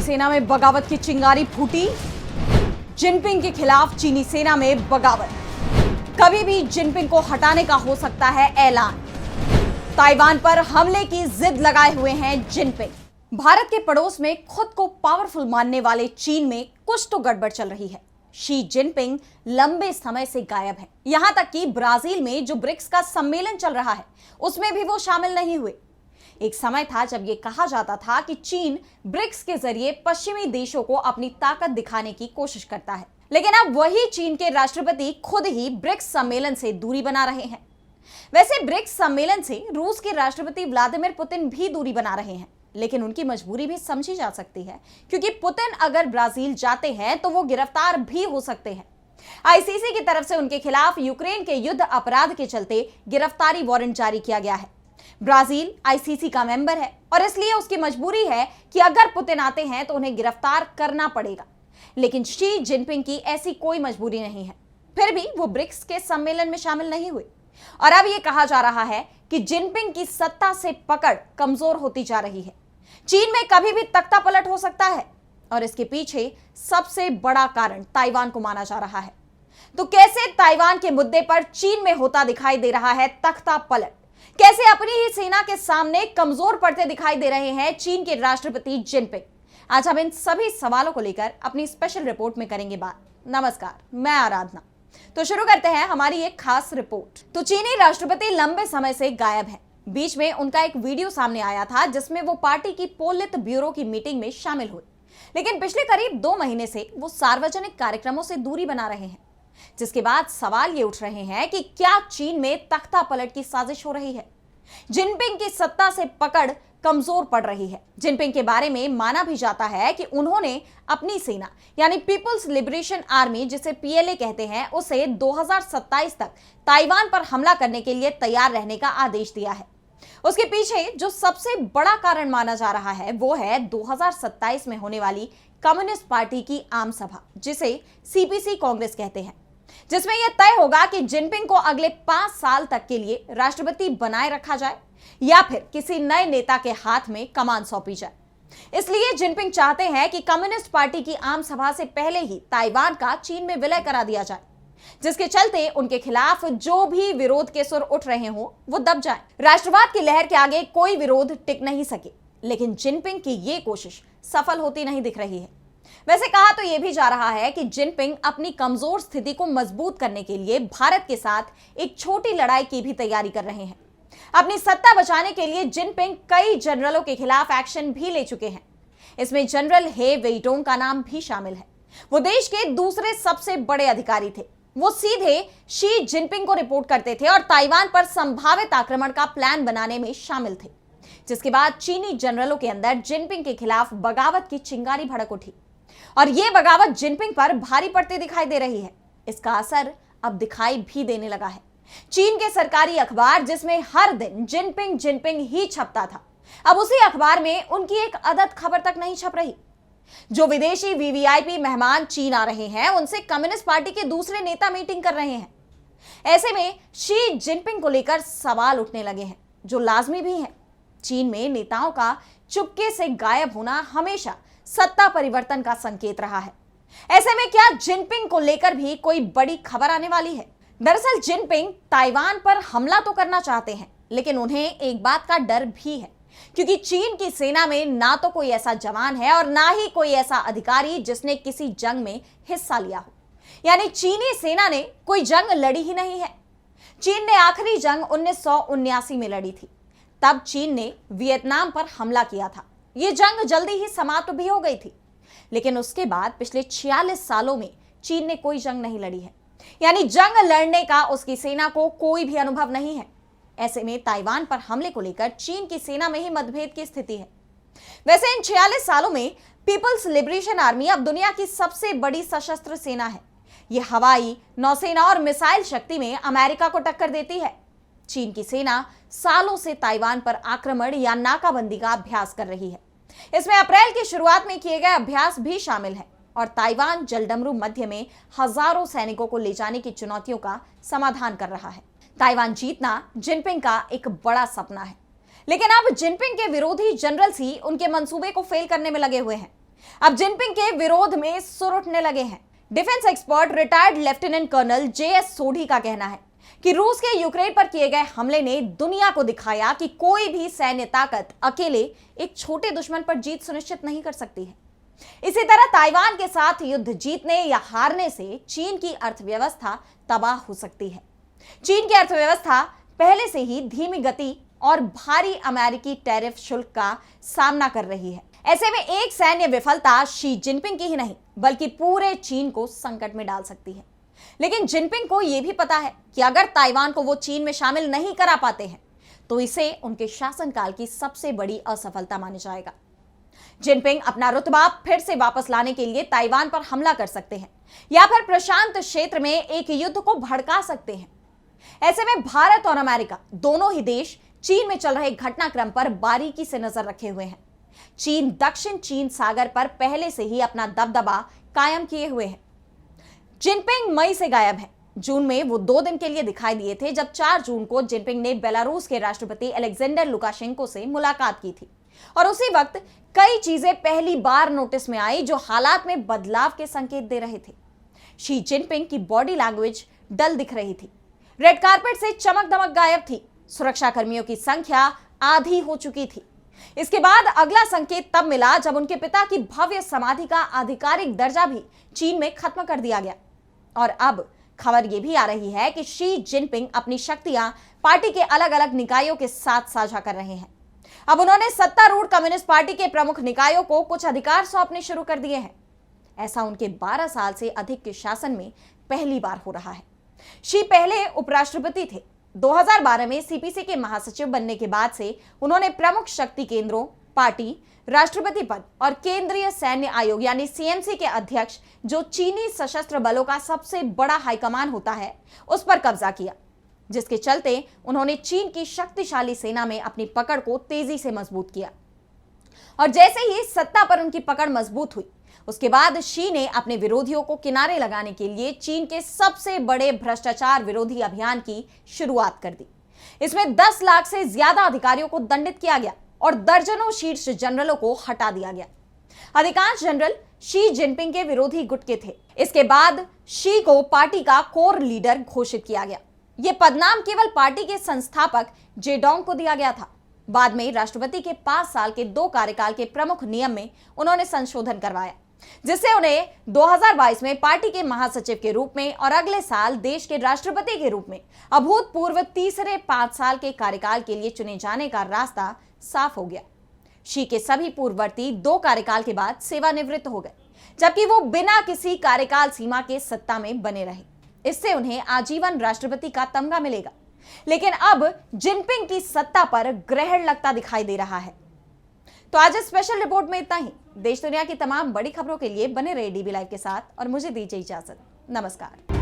सेना में बगावत की चिंगारी फूटी। जिनपिंग के खिलाफ चीनी सेना में बगावत। कभी भी जिनपिंग को हटाने का हो सकता है ऐलान। ताइवान पर हमले की जिद लगाए हुए हैं जिनपिंग। भारत के पड़ोस में खुद को पावरफुल मानने वाले चीन में कुछ तो गड़बड़ चल रही है। शी जिनपिंग लंबे समय से गायब है। यहां तक कि ब्राजील में जो ब्रिक्स का सम्मेलन चल रहा है उसमें भी वो शामिल नहीं हुए। एक समय था जब यह कहा जाता था कि चीन ब्रिक्स के जरिए पश्चिमी देशों को अपनी ताकत दिखाने की कोशिश करता है, लेकिन अब वही चीन के राष्ट्रपति खुद ही ब्रिक्स सम्मेलन से दूरी बना रहे हैं। वैसे ब्रिक्स सम्मेलन से रूस के राष्ट्रपति व्लादिमीर पुतिन भी दूरी बना रहे हैं, लेकिन उनकी मजबूरी भी समझी जा सकती है, क्योंकि पुतिन अगर ब्राजील जाते हैं तो वो गिरफ्तार भी हो सकते हैं। आईसीसी की तरफ से उनके खिलाफ यूक्रेन के युद्ध अपराध के चलते गिरफ्तारी वारंट जारी किया गया है। ब्राजील आईसीसी का मेंबर है और इसलिए उसकी मजबूरी है कि अगर पुतिन आते हैं तो उन्हें गिरफ्तार करना पड़ेगा, लेकिन शी जिनपिंग की ऐसी कोई मजबूरी नहीं है। फिर भी वो ब्रिक्स के सम्मेलन में शामिल नहीं हुए और अब यह कहा जा रहा है कि जिनपिंग की सत्ता से पकड़ कमजोर होती जा रही है। चीन में कभी भी तख्ता पलट हो सकता है और इसके पीछे सबसे बड़ा कारण ताइवान को माना जा रहा है। तो कैसे ताइवान के मुद्दे पर चीन में होता दिखाई दे रहा है तख्ता पलट? कैसे अपनी ही सेना के सामने कमजोर पड़ते दिखाई दे रहे हैं चीन के राष्ट्रपति जिनपिंग? आज हम इन सभी सवालों को लेकर अपनी स्पेशल रिपोर्ट में करेंगे बात। नमस्कार, मैं आराधना। तो शुरू करते हैं हमारी एक खास रिपोर्ट। तो चीनी राष्ट्रपति लंबे समय से गायब है। बीच में उनका एक वीडियो सामने आया था जिसमें वो पार्टी की पोलित ब्यूरो की मीटिंग में शामिल हुए, लेकिन पिछले करीब 2 महीने से वो सार्वजनिक कार्यक्रमों से दूरी बना रहे हैं, जिसके बाद सवाल ये उठ रहे हैं कि क्या चीन में तख्ता पलट की साजिश हो रही है? जिनपिंग की सत्ता से पकड़ कमजोर पड़ रही है। जिनपिंग के बारे में माना भी जाता है कि उन्होंने अपनी सेना यानी पीपल्स लिबरेशन आर्मी, जिसे पीएलए कहते हैं, उसे 2027 तक ताइवान पर हमला करने के लिए तैयार रहने का आदेश दिया है। उसके पीछे जो सबसे बड़ा कारण माना जा रहा है वो है 2027 में होने वाली कम्युनिस्ट पार्टी की आम सभा, जिसे सीपीसी कांग्रेस कहते हैं, जिसमें यह तय होगा कि जिनपिंग को अगले 5 साल तक के लिए राष्ट्रपति बनाए रखा जाए या फिर किसी नए नेता के हाथ में कमान सौंपी जाए। इसलिए जिनपिंग चाहते हैं कि कम्युनिस्ट पार्टी की आम सभा से पहले ही ताइवान का चीन में विलय करा दिया जाए, जिसके चलते उनके खिलाफ जो भी विरोध के सुर उठ रहे हों वो दब जाए। राष्ट्रवाद की लहर के आगे कोई विरोध टिक नहीं सके, लेकिन जिनपिंग की ये कोशिश सफल होती नहीं दिख रही है। वैसे कहा तो यह भी जा रहा है कि जिनपिंग अपनी कमजोर स्थिति को मजबूत करने के लिए भारत के साथ एक छोटी लड़ाई की भी तैयारी कर रहे हैं। अपनी सत्ता बचाने के लिए जिनपिंग कई जनरलों के खिलाफ एक्शन भी ले चुके हैं। इसमें जनरल हे वेइटोंग का नाम भी शामिल है। वो देश के दूसरे सबसे बड़े अधिकारी थे। वो सीधे शी जिनपिंग को रिपोर्ट करते थे और ताइवान पर संभावित आक्रमण का प्लान बनाने में शामिल थे, जिसके बाद चीनी जनरलों के अंदर जिनपिंग के खिलाफ बगावत की चिंगारी भड़क उठी और यह बगावत जिनपिंग पर भारी पड़ती दिखाई दे रही है। इसका असर अब दिखाई भी देने लगा है। चीन के सरकारी अखबार, जिसमें हर दिन जिनपिंग जिनपिंग ही छपता था, अब उसी अखबार में उनकी एक अदद खबर तक नहीं छप रही। जो विदेशी वीवीआईपी मेहमान चीन आ रहे हैं उनसे कम्युनिस्ट पार्टी के दूसरे नेता मीटिंग कर रहे हैं। ऐसे में शी जिनपिंग को लेकर सवाल उठने लगे हैं, जो लाजमी भी हैं। चीन में नेताओं का चुपके से गायब होना हमेशा सत्ता परिवर्तन का संकेत रहा है। ऐसे में क्या जिनपिंग को लेकर भी कोई बड़ी खबर आने वाली है? दरअसल जिनपिंग ताइवान पर हमला तो करना चाहते हैं, लेकिन उन्हें एक बात का डर भी है, क्योंकि चीन की सेना में ना तो कोई ऐसा जवान है और ना ही कोई ऐसा अधिकारी जिसने किसी जंग में हिस्सा लिया हो। यानी चीनी सेना ने कोई जंग लड़ी ही नहीं है। चीन ने आखिरी जंग 1979 में लड़ी थी। तब चीन ने वियतनाम पर हमला किया था। यह जंग जल्दी ही समाप्त भी हो गई थी, लेकिन उसके बाद पिछले 46 सालों में चीन ने कोई जंग नहीं लड़ी है। यानी जंग लड़ने का उसकी सेना को कोई भी अनुभव नहीं है। ऐसे में ताइवान पर हमले को लेकर चीन की सेना में ही मतभेद की स्थिति है। वैसे इन 46 सालों में पीपल्स लिबरेशन आर्मी अब दुनिया की सबसे बड़ी सशस्त्र सेना है। यह हवाई, नौसेना और मिसाइल शक्ति में अमेरिका को टक्कर देती है। चीन की सेना सालों से ताइवान पर आक्रमण या नाकाबंदी का अभ्यास कर रही है। इसमें अप्रैल की शुरुआत में किए गए अभ्यास भी शामिल है और ताइवान जलडमरू मध्य में हजारों सैनिकों को ले जाने की चुनौतियों का समाधान कर रहा है। ताइवान जीतना जिनपिंग का एक बड़ा सपना है, लेकिन अब जिनपिंग के विरोधी जनरल्स ही उनके मंसूबे को फेल करने में लगे हुए हैं। अब जिनपिंग के विरोध में सुर उठने लगे हैं। Defence expert retired lieutenant colonel JS Sodhi का कहना है कि रूस के यूक्रेन पर किए गए हमले ने दुनिया को दिखाया कि कोई भी सैन्य ताकत अकेले एक छोटे दुश्मन पर जीत सुनिश्चित नहीं कर सकती है। इसी तरह ताइवान के साथ युद्ध जीतने या हारने से चीन की अर्थव्यवस्था तबाह हो सकती है। चीन की अर्थव्यवस्था पहले से ही धीमी गति और भारी अमेरिकी टैरिफ शुल्क का सामना कर रही है। ऐसे में एक सैन्य विफलता शी जिनपिंग की ही नहीं बल्कि पूरे चीन को संकट में डाल सकती है। लेकिन जिनपिंग को यह भी पता है कि अगर ताइवान को वो चीन में शामिल नहीं करा पाते हैं तो इसे उनके शासनकाल की सबसे बड़ी असफलता माना जाएगा। जिनपिंग अपना रुतबा फिर से वापस लाने के लिए ताइवान पर हमला कर सकते हैं या फिर प्रशांत क्षेत्र में एक युद्ध को भड़का सकते हैं। ऐसे में भारत और अमेरिका दोनों ही देश चीन में चल रहे घटनाक्रम पर बारीकी से नजर रखे हुए हैं। चीन दक्षिण चीन सागर पर पहले से ही अपना दबदबा कायम किए हुए है। जिनपिंग मई से गायब है। जून में वो 2 दिन के लिए दिखाई दिए थे जब 4 जून को जिनपिंग ने बेलारूस के राष्ट्रपति अलेक्जेंडर लुकाशेंको से मुलाकात की थी और उसी वक्त कई चीजें पहली बार नोटिस में आई जो हालात में बदलाव के संकेत दे रहे थे। शी जिनपिंग की बॉडी लैंग्वेज डल दिख रही थी, रेड कार्पेट से चमक दमक गायब थी, सुरक्षा कर्मियों की संख्या आधी हो चुकी थी। इसके बाद अगला संकेत तब मिला जब उनके पिता की भव्य समाधि का आधिकारिक दर्जा भी चीन में खत्म कर दिया गया। और अब खबर यह भी आ रही है कि शी जिनपिंग अपनी शक्तियां पार्टी के अलग अलग निकायों के साथ साझा कर रहे हैं। अब उन्होंने सत्तारूढ़ कम्युनिस्ट पार्टी के प्रमुख निकायों को कुछ अधिकार सौंपने शुरू कर दिए हैं। ऐसा उनके 12 साल से अधिक के शासन में पहली बार हो रहा है। शी पहले उपराष्ट्रपति थे। 2012 में सीपीसी के महासचिव बनने के बाद से उन्होंने प्रमुख शक्ति केंद्रों, पार्टी, राष्ट्रपति पद और केंद्रीय सैन्य आयोग यानी सीएमसी के अध्यक्ष, जो चीनी सशस्त्र बलों का सबसे बड़ा हाईकमान होता है, उस पर कब्जा किया, जिसके चलते उन्होंने चीन की शक्तिशाली सेना में अपनी पकड़ को तेजी से मजबूत किया। और जैसे ही सत्ता पर उनकी पकड़ मजबूत हुई, उसके बाद शी ने अपने विरोधियों को किनारे लगाने के लिए चीन के सबसे बड़े भ्रष्टाचार विरोधी अभियान की शुरुआत कर दी। इसमें 10 लाख से ज्यादा अधिकारियों को दंडित किया गया और दर्जनों शीर्ष जनरलों को हटा दिया गया। अधिकांश जनरल शी जिनपिंग के विरोधी गुट के थे। इसके बाद शी को पार्टी का कोर लीडर घोषित किया गया। यह पदनाम केवल पार्टी के संस्थापक जेडोंग को दिया गया था। बाद में राष्ट्रपति के 5 साल के 2 कार्यकाल के प्रमुख नियम में उन्होंने संशोधन करवाया, जिससे उन्हें 2022 में पार्टी के महासचिव के रूप में और अगले साल देश के राष्ट्रपति के रूप में अभूतपूर्व तीसरे 5 साल के कार्यकाल के लिए चुने जाने का रास्ता साफ हो गया। शी के सभी पूर्ववर्ती 2 कार्यकाल के बाद सेवानिवृत्त हो गए, जबकि वो बिना किसी कार्यकाल सीमा के सत्ता में बने रहे। इससे उन्हें आजीवन राष्ट्रपति का तमगा मिलेगा। लेकिन अब जिनपिंग की सत्ता पर ग्रहण लगता दिखाई दे रहा है। तो आज इस स्पेशल रिपोर्ट में इतना ही। देश दुनिया की तमाम बड़ी खबरों के लिए बने रहे डीबी लाइव के साथ और मुझे दीजिए इजाजत। नमस्कार।